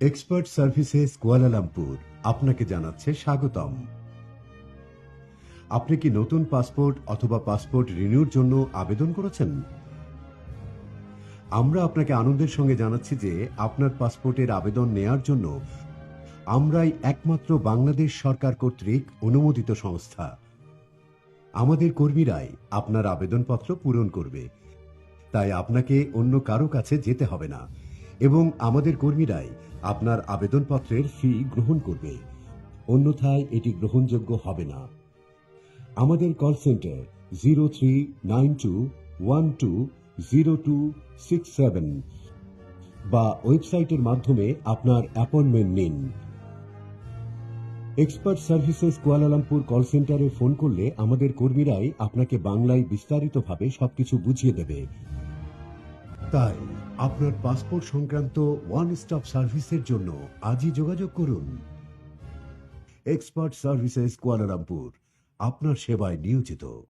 Expert services Kuala Lumpur আপনাকে জানাচ্ছে স্বাগতম। আপনি কি নতুন পাসপোর্ট অথবা পাসপোর্ট রিনিউর জন্য আবেদন করেছেন? আমরা আপনাকে আনন্দের সঙ্গে জানাচ্ছি যে আপনার পাসপোর্টের আবেদন নেয়ার জন্য আমরাই একমাত্র বাংলাদেশ সরকার কর্তৃক অনুমোদিত সংস্থা। আমাদের কর্মীরাই আপনার আবেদনপত্র পূরণ করবে, তাই আপনাকে অন্য কারো কাছে যেতে হবে না এবং আমাদের কর্মীরাই আপনার আবেদনপত্রের ফি গ্রহণ করবে, অন্যথায় এটি গ্রহণযোগ্য হবে না। আমাদের কল সেন্টার 0392120267 বা ওয়েবসাইটের মাধ্যমে আপনার অ্যাপয়েন্টমেন্ট নিন। এক্সপার্ট সার্ভিসেস কুয়ালালামপুর কল সেন্টারে ফোন করলে আমাদের কর্মীরাই আপনাকে বাংলায় বিস্তারিতভাবে সবকিছু বুঝিয়ে দেবে। তাই আপনার পাসপোর্ট সংক্রান্ত ওয়ান স্টপ সার্ভিসের জন্য আজই যোগাযোগ করুন। এক্সপার্ট সার্ভিসেস কুয়ালালামপুর আপনার সেবায় নিয়োজিত।